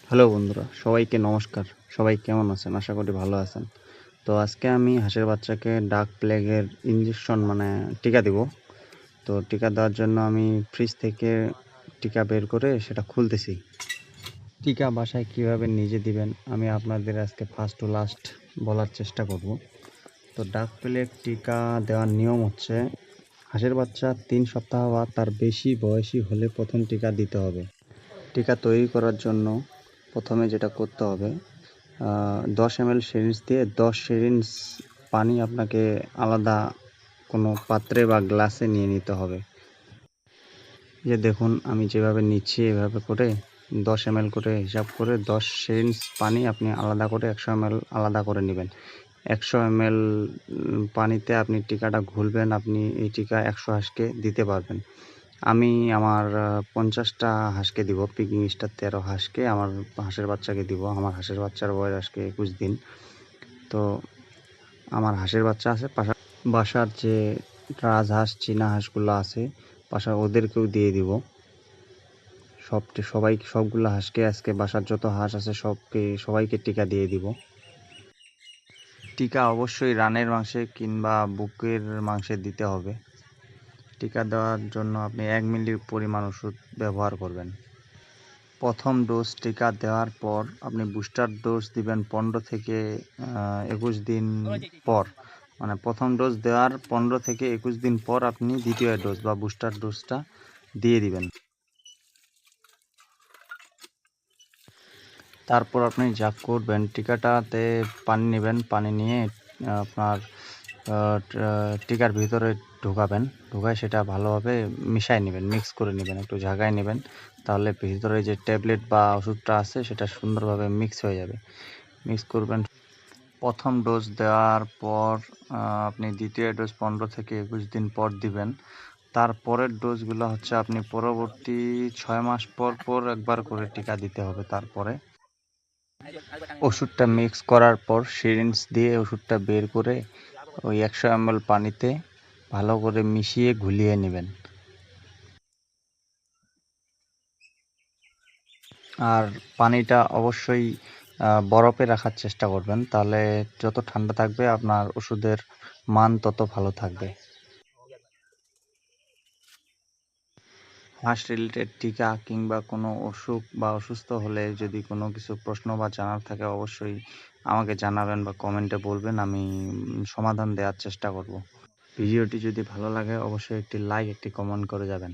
Hello বন্ধুরা, সবাইকে নমস্কার। সবাই কেমন আছেন? আশা করি ভালো আছেন। তো আজকে আমি হাঁসের বাচ্চাকে ডাক প্লেগের ইঞ্জেকশন টিকা দিব। তো টিকা দেওয়ার জন্য আমি ফ্রিজ থেকে টিকা বের করে সেটা খুলতেছি। টিকা বাসায় কিভাবে নিজে দিবেন আমি আপনাদের আজকে ফার্স্ট টু লাস্ট বলার চেষ্টা করব। তো ডাক প্লেগ টিকা দেওয়ার নিয়ম হচ্ছে, হাঁসের বাচ্চা 3 সপ্তাহ বা তার বেশি বয়সী হলে প্রথম টিকা দিতে হবে। টিকা তৈরি করার জন্য প্রথমে যেটা করতে হবে, 10 ml সিরিঞ্জ দিয়ে 10 সিরিঞ্জ পানি আপনাকে আলাদা কোনো পাত্রে বা গ্লাসে নিয়ে নিতে হবে। যে দেখুন আমি যেভাবে নিচ্ছি এভাবে করে 10 ml করে হিসাব করে 10 সিরিঞ্জ পানি আপনি আলাদা করে 100 ml আলাদা করে নেবেন। 100 ml পানিতে আপনি টিকাটা ঘুলবেন, আপনি এই টিকা 100 হাঁসকে দিতে পারবেন। আমি আমার 50টা হাঁসকে দিব, পিকিং স্টার 13 হাঁসকে আমার হাঁসের বাচ্চাকে দিব। আমার হাঁসের বাচ্চার বয়স আজকে 21 দিন। তো আমার হাঁসের বাচ্চা আছে, বাসার যে রাজহাঁস চীনা হাঁসগুলো আছে বাসার ওদেরকেও দিয়ে দিব। সবগুলো হাঁসকে আজকে বাসার যত হাঁস আছে সবাইকে টিকা দিয়ে দিব। টিকা অবশ্যই রানের মাংসে কিংবা বুকের মাংসে দিতে হবে। টিকা দেওয়ার জন্য আপনি 1 মিলি পরিমাণ ওষুধ ব্যবহার করবেন। প্রথম ডোজ টিকা দেওয়ার পর আপনি বুস্টার ডোজ দিবেন 15 থেকে 21 দিন পর। প্রথম ডোজ দেওয়ার 15 থেকে 21 দিন পর আপনি দ্বিতীয় ডোজ বা বুস্টার ডোজটা দিয়ে দিবেন। তারপর আপনি যা করবেন, টিকাটাতে পানি নেবেন, পানি নিয়ে আপনার টিকার ভিতরে ঢোকায় সেটা ভালোভাবে মিশাই নেবেন, মিক্স করে নেবেন, একটু ঝাঁকায় নেবেন। তাহলে ভিতরে যে ট্যাবলেট বা ওষুধটা আছে সেটা সুন্দরভাবে মিক্স হয়ে যাবে। মিক্স করবেন। প্রথম ডোজ দেওয়ার পর আপনি দ্বিতীয় ডোজ 15 থেকে 21 দিন পর দিবেন। তারপরের ডোজগুলো হচ্ছে আপনি পরবর্তী 6 মাস পর পর একবার করে টিকা দিতে হবে। তারপরে ওষুধটা মিক্স করার পর সিরিঞ্জ দিয়ে ওষুধটা বের করে ওই 100 ml পানিতে ভালো করে মিশিয়ে ঘুলিয়ে নেবেন। আর পানিটা অবশ্যই বরফে রাখার চেষ্টা করবেন, তাহলে যত ঠান্ডা থাকবে আপনার ওষুধের মান তত ভালো থাকবে। হাঁস রিলেটেড টিকা কিংবা কোনো অসুখ বা অসুস্থ হলে যদি কোনো কিছু প্রশ্ন বা জানার থাকে অবশ্যই আমাকে জানাবেন বা কমেন্টে বলবেন, আমি সমাধান দেওয়ার চেষ্টা করব। ভিডিওটি যদি ভালো লাগে অবশ্যই একটি লাইক, একটি কমেন্ট করে যাবেন।